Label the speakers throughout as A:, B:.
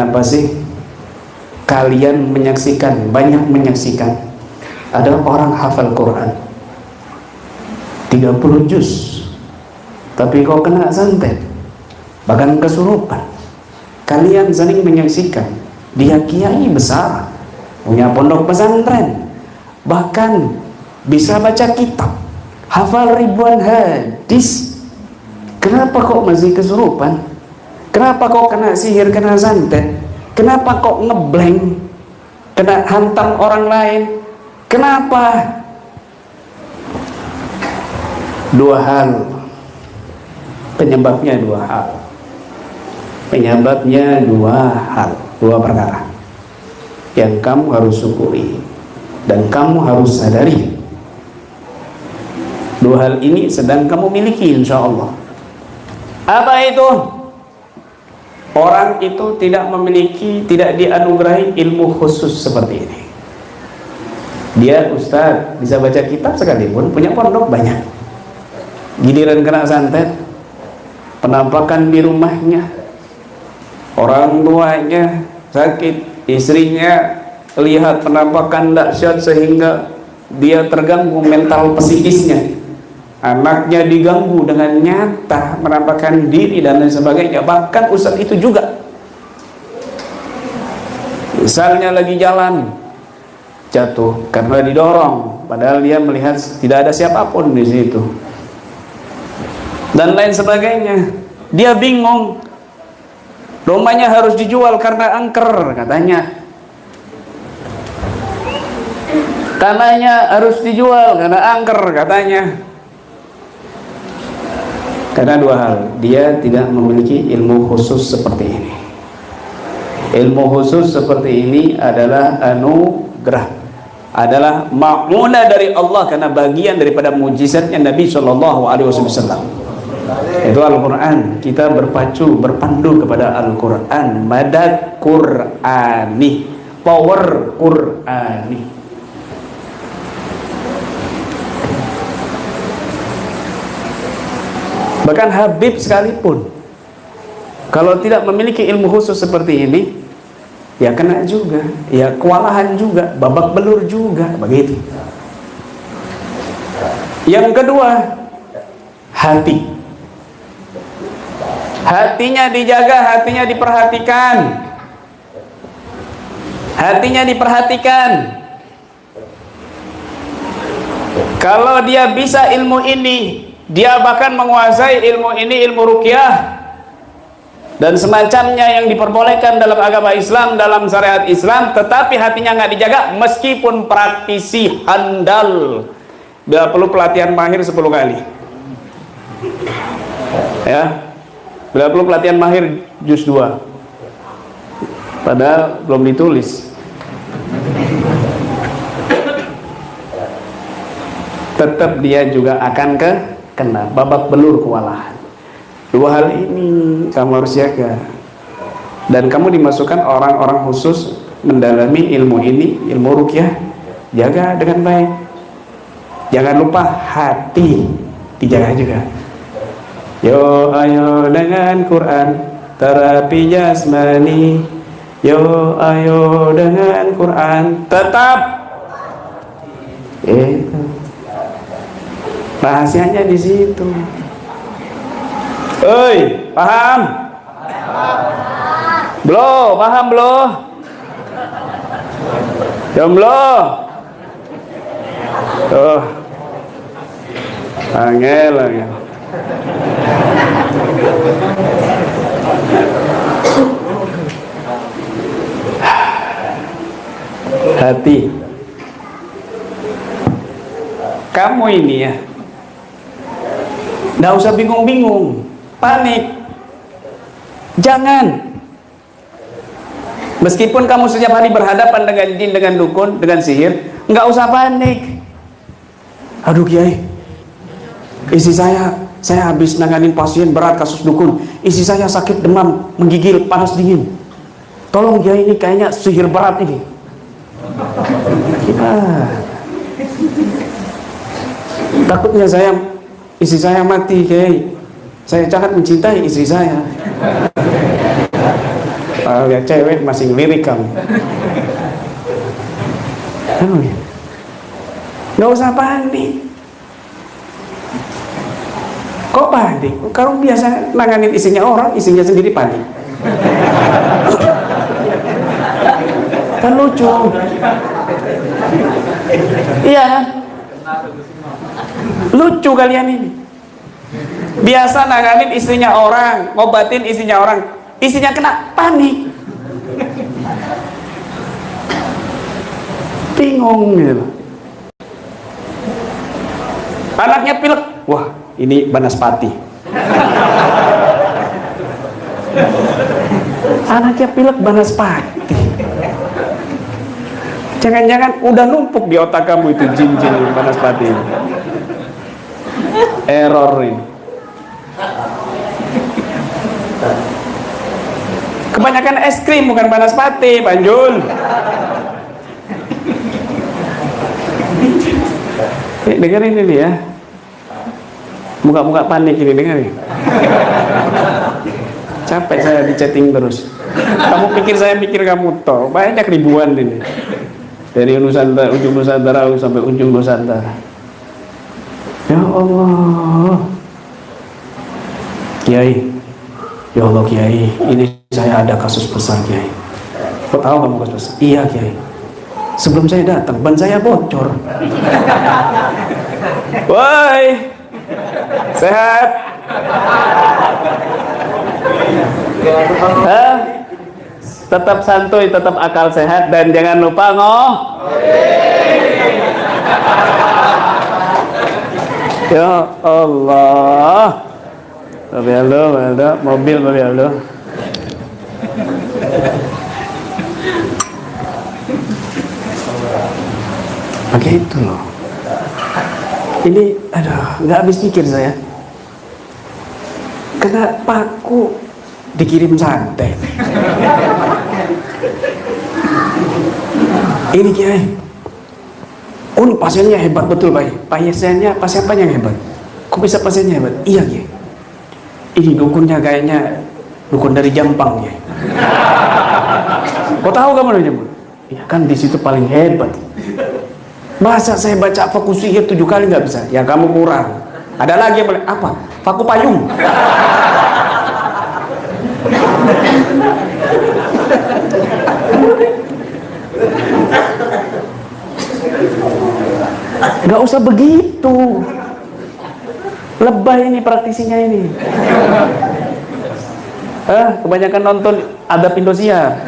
A: Kenapa sih kalian banyak menyaksikan ada orang hafal Quran 30 juz, tapi kok kena santet, bahkan kesurupan. Kalian sering menyaksikan dia kiai besar, punya pondok pesantren, bahkan bisa baca kitab, hafal ribuan hadis. Kenapa kok masih kesurupan? Kenapa kok kena sihir, kena santet? Kenapa kok ngeblank, kena hantam orang lain? Kenapa? Dua hal penyebabnya, dua perkara yang kamu harus syukuri dan kamu harus sadari. Dua hal ini sedang kamu miliki insya Allah. Apa itu? Orang itu tidak dianugerahi ilmu khusus seperti ini. Dia ustaz, bisa baca kitab sekalipun, punya pondok banyak, giliran kena santet, penampakan di rumahnya, orang tuanya sakit, istrinya lihat penampakan dahsyat sehingga dia terganggu mental psikisnya, anaknya diganggu dengan nyata, menampakkan diri dan lain sebagainya. Bahkan ustaz itu juga, misalnya lagi jalan jatuh karena didorong, padahal dia melihat tidak ada siapapun di situ dan lain sebagainya. Dia bingung, rumahnya harus dijual karena angker katanya. Tanahnya harus dijual karena angker katanya. Karena dua hal, dia tidak memiliki ilmu khusus seperti ini. Ilmu khusus seperti ini adalah anugerah, adalah ma'unah dari Allah, karena bagian daripada mujizatnya Nabi Shallallahu Alaihi Wasallam itu Al-Quran. Kita berpandu kepada Al-Quran, madad Qurani, power Qurani. Bahkan Habib sekalipun kalau tidak memiliki ilmu khusus seperti ini, ya kena juga, ya kewalahan juga, babak belur juga, begitu. Yang kedua, hati. Hatinya dijaga, hatinya diperhatikan. Hatinya diperhatikan. Kalau dia bisa ilmu ini, dia bahkan menguasai ilmu ini, ilmu ruqyah dan semacamnya yang diperbolehkan dalam agama Islam, dalam syariat Islam, tetapi hatinya nggak dijaga, meskipun praktisi handal, dia perlu pelatihan mahir 10 kali ya, bila perlu pelatihan mahir juz 2 padahal belum ditulis, tetap dia juga akan kena babak belur kewalahan. Dua hal ini kamu harus jaga, dan kamu dimasukkan orang-orang khusus mendalami ilmu ini, ilmu ruqyah. Jaga dengan baik. Jangan lupa hati dijaga juga. Yo ayo dengan Quran terapi jasmani. Yo ayo dengan Quran tetap. Itu rahasianya di situ. Oi, paham? Belum, paham belum? Belum. Oh, angel. Hati. Kamu ini ya, nggak usah bingung-bingung, panik. Jangan. Meskipun kamu setiap hari berhadapan dengan jin, dengan dukun, dengan sihir, nggak usah panik. Aduh Kiai, istri saya habis nanganin pasien berat kasus dukun. Istri saya sakit demam, menggigil, panas dingin. Tolong Kiai, ini kayaknya sihir berat ini. Takutnya istri saya mati Kiai. Saya sangat mencintai istri saya. Lihat cewek masih ngelirik kamu. Nggak usah panik. Kok panik? Kalau biasa nanganin isinya orang, isinya sendiri panik. Kan lucu. Iya kan? Lucu kalian ini. Biasa nanganin istrinya orang, ngobatin isinya orang, isinya kena panik. Bingung gitu. Anaknya pilek, wah ini Banaspati. Anaknya pilek Banaspati. Jangan-jangan udah numpuk di otak kamu itu jin-jin Banaspati ini. Error ini. Kebanyakan es krim bukan Banaspati, Banjul. Dengerin ini ya. Muka-muka panik ini, dengerin. Capek saya di chatting terus. Kamu pikir saya pikir kamu toh? Banyak ribuan ini. Dari Nusantara, ujung Nusantara sampai ujung Nusantara. Ya Allah. Kiai. Ya Allah Kiai, ini saya ada kasus besar Kiai. Kok tahu kamu kasus besar? Iya Kiai. Sebelum saya datang, ban saya bocor. Woi, sehat? Hah? Tetap santuy, tetap akal sehat, dan jangan lupa ngoh. Ya Allah. Babi Aldo, mobil Babi Aldo. Begitu loh. Ini, aduh, nggak habis pikir saya. Kena paku dikirim santet. Ini Kiai. Oh, pasiennya hebat betul Pak. Pasiennya yang hebat. Kok bisa pasiennya hebat? Iya Kiai. Ini dukunnya kayaknya dukun dari Jampang ya. Kok tahu kamu dari Jampang? Ya kan di situ paling hebat. Masa saya baca Faku Sihir 7 kali nggak bisa? Ya kamu kurang. Ada lagi yang paling apa? Faku Payung. Nggak usah begitu. Lebay ini praktisinya ini. Kebanyakan nonton Adab Indosiar.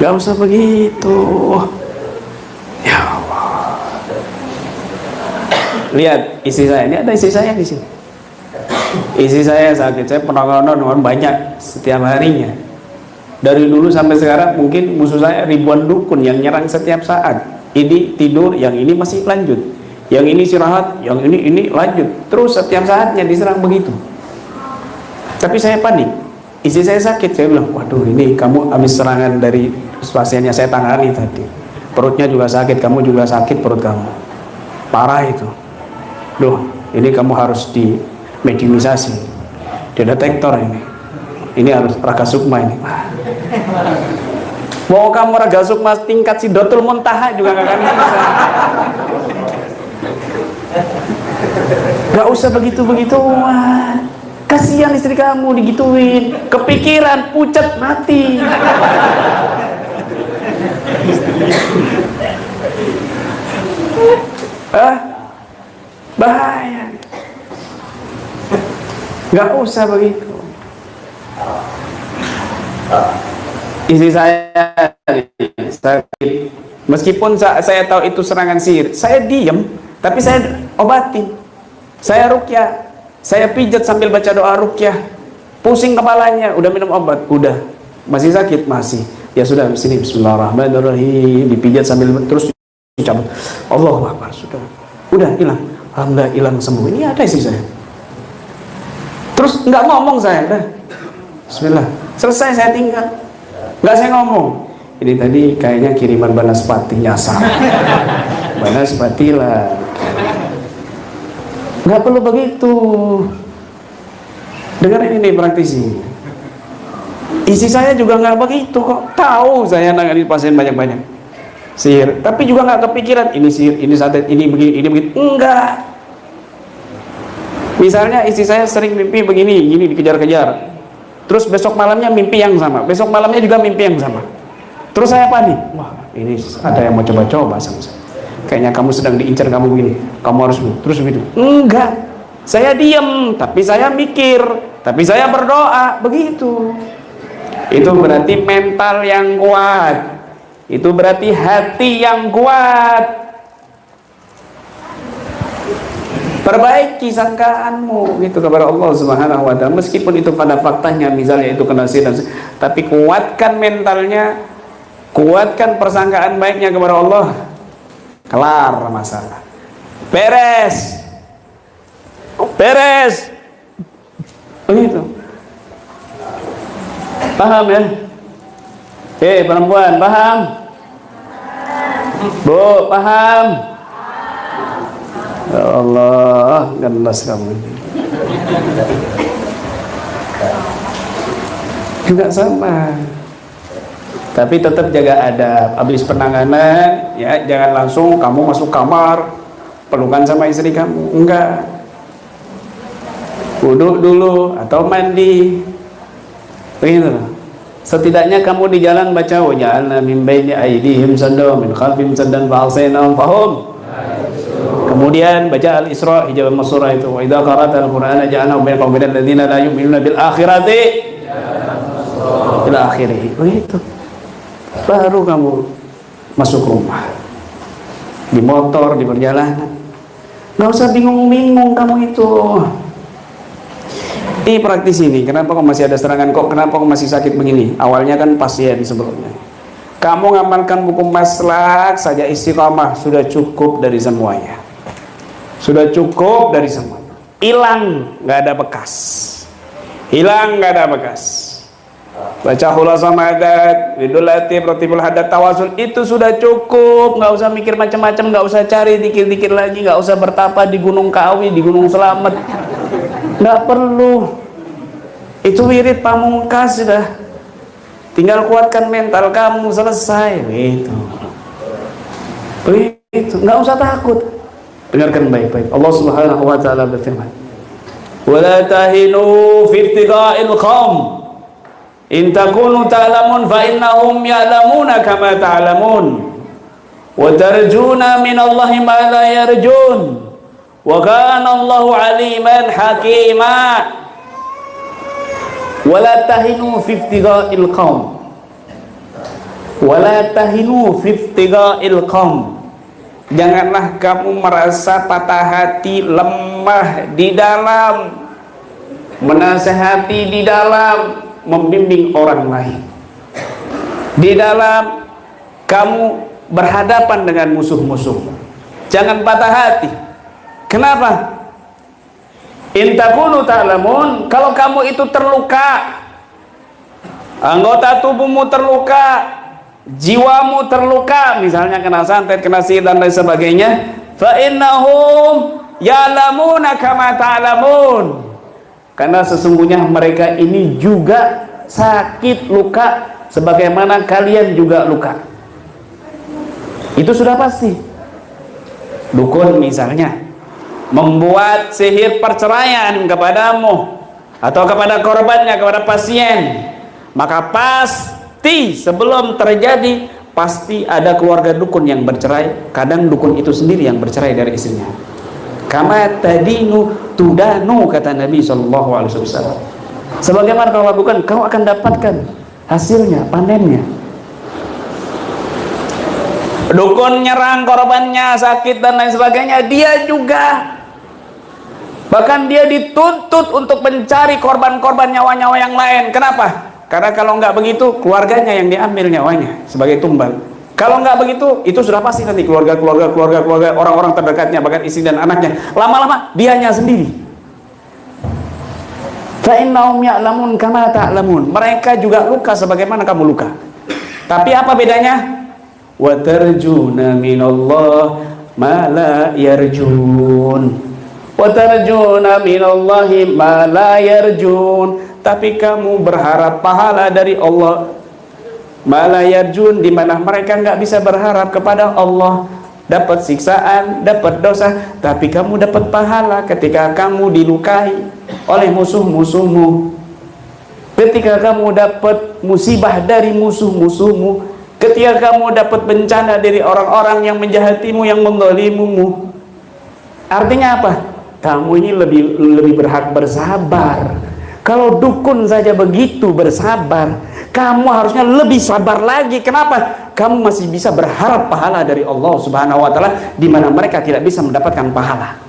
A: Gak usah begitu. Ya Allah. Lihat istri saya, ini ada istri saya di sini. Istri saya sakit, saya penonton banyak setiap harinya. Dari dulu sampai sekarang mungkin musuh saya ribuan dukun yang nyerang setiap saat. Ini tidur, yang ini masih lanjut. Yang ini istirahat, yang ini lanjut. Terus setiap saatnya diserang begitu. Tapi saya panik. Istri saya sakit, saya bilang, waduh ini kamu habis serangan dari pasiennya saya tangani tadi. Perutnya juga sakit, kamu juga sakit perut kamu. Parah itu. Duh, ini kamu harus di mediumisasi. Di detektor ini. Ini harus Raga Sukma ini. Mau kamu Raga Sukma tingkat Sidratul Muntaha juga gak akan bisa. Gak usah begitu-begituan. Kasihan istri kamu digituin, kepikiran, pucat, mati. Bahaya. Gak usah begitu. Istri saya sakit. Meskipun saya tahu itu serangan sihir, saya diem, tapi saya obatin. Saya ruqyah. Saya pijat sambil baca doa ruqyah. Pusing kepalanya, udah minum obat, udah. Masih sakit, masih. Ya sudah, sini bismillahirrahmanirrahim, dipijat sambil terus dicabut. Allahu Akbar, sudah. Udah hilang. Alhamdulillah hilang sembuh. Ini ada istri saya. Terus nggak ngomong saya, udah. Bismillah. Selesai saya tinggal. Nggak saya ngomong. Ini tadi kayaknya kiriman Banaspati nyasar. Banaspati lah. Nggak perlu begitu. Dengerin ini praktisi. Isi saya juga nggak begitu kok. Tahu saya nangani pasien banyak-banyak sihir, tapi juga nggak kepikiran ini sihir, ini santet, ini begini, ini begitu. Enggak. Misalnya istri saya sering mimpi begini, gini dikejar-kejar. Terus besok malamnya mimpi yang sama, besok malamnya juga mimpi yang sama. Terus saya panik. Wah, ini ada yang mau coba-coba sama saya. Kayaknya kamu sedang diincar, kamu begini, kamu harus terus begitu. Enggak. Saya diam, tapi saya mikir, tapi saya berdoa, begitu. Itu berarti mental yang kuat. Itu berarti hati yang kuat. Perbaiki sangkaanmu gitu kepada Allah Subhanahu wa taala, meskipun itu pada faktanya misalnya itu kena sihir, tapi kuatkan mentalnya, kuatkan persangkaan baiknya kepada Allah, kelar masalah, beres, beres, begitu. Paham ya? Perempuan paham? Bu paham? Ya Allah, ganas kamu juga sama, tapi tetap jaga adab. Habis penanganan ya jangan langsung kamu masuk kamar pelukan sama istri kamu, enggak, wudhu dulu atau mandi begitu. Setidaknya kamu di jalan baca wa ja'alna min baini aydihim saddan min khalfihim saddan fa ahsaynahum fahum. Kemudian baca Al-Isra hijab masura itu, wa idza qara'ta al-Qur'ana ja'alna bainaka wa bainal ladzina la yu'minuna bil akhirati ila akhirih. Begitu. Baru kamu masuk rumah. Di motor, di perjalanan. Enggak usah bingung-bingung kamu itu. Ini praktisi ini, kenapa kok masih ada serangan, kok kenapa kok masih sakit begini? Awalnya kan pasien sebelumnya. Kamu ngamalkan buku maslak saja istiqamah, sudah cukup dari semuanya. Sudah cukup dari semuanya. Hilang, nggak ada bekas. Hilang, nggak ada bekas. Baca Khulasah Madat, Widul Latif, Ratibul Hadat, Tawasul, itu sudah cukup. Nggak usah mikir macam-macam, nggak usah cari dikit-dikit lagi, nggak usah bertapa di Gunung Kawi, di Gunung Selamet. Nggak perlu. Itu wirid pamungkas sudah. Tinggal kuatkan mental kamu, selesai. Begitu. Begitu. Nggak usah takut. Dengarkan baik-baik. Allah Subhanahu wa taala berfirman, "Wala tahinu fi ibtigha'il qaum. In takunu ta'lamun fa innahum ya'lamuna kama ta'lamun. Wa tarjuna min Allahi ma la yarjun. Wa kana Allahu 'aliman hakima." Wala tahinu fi ibtigha'il qaum. Wala tahinu fi ibtigha'il qaum. Janganlah kamu merasa patah hati, lemah di dalam menasehati, di dalam membimbing orang lain, di dalam kamu berhadapan dengan musuh-musuh. Jangan patah hati. Kenapa? In takunu ta'lamun, kalau kamu itu terluka, anggota tubuhmu terluka, jiwamu terluka, misalnya kena santet, kena sihir dan lain sebagainya, fa innahum ya'lamuna kama ta'lamun, karena sesungguhnya mereka ini juga sakit, luka sebagaimana kalian juga luka. Itu sudah pasti. Dukun misalnya membuat sihir perceraian kepadamu atau kepada korbannya, kepada pasien, maka pasti sebelum terjadi pasti ada keluarga dukun yang bercerai. Kadang dukun itu sendiri yang bercerai dari istrinya. Kama tadinu tudanu, kata Nabi SAW. Sebagaimana kau lakukan, kau akan dapatkan hasilnya, panennya. Dukun nyerang korbannya, sakit dan lain sebagainya, dia juga. Bahkan dia dituntut untuk mencari korban-korban nyawa-nyawa yang lain. Kenapa? Karena kalau nggak begitu, keluarganya yang diambil nyawanya sebagai tumbal. Kalau nggak begitu, itu sudah pasti nanti keluarga, orang-orang terdekatnya, bahkan istri dan anaknya. Lama-lama dianya sendiri. Fa innahum ya'lamun kama ta'lamun. Mereka juga luka sebagaimana kamu luka. Tapi apa bedanya? Wa tarjuna minallah ma la yarjun. wa tarjuna minallahi ma la yarjun, tapi kamu berharap pahala dari Allah ma la yarjun, di mana mereka nggak bisa berharap kepada Allah, dapat siksaan, dapat dosa, tapi kamu dapat pahala ketika kamu dilukai oleh musuh-musuhmu, ketika kamu dapat musibah dari musuh-musuhmu, ketika kamu dapat bencana dari orang-orang yang menjahatimu, yang menzalimumu. Artinya apa? Kamu ini lebih berhak bersabar. Kalau dukun saja begitu bersabar, kamu harusnya lebih sabar lagi. Kenapa? Kamu masih bisa berharap pahala dari Allah Subhanahu wa taala, di mana mereka tidak bisa mendapatkan pahala.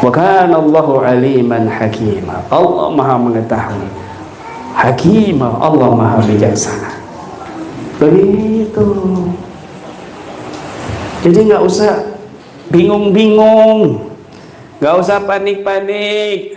A: Wa kana Allahu aliman hakima. Allah Maha mengetahui. Hakima, Allah Maha bijaksana. Begitu. Jadi nggak usah bingung-bingung, nggak usah panik-panik.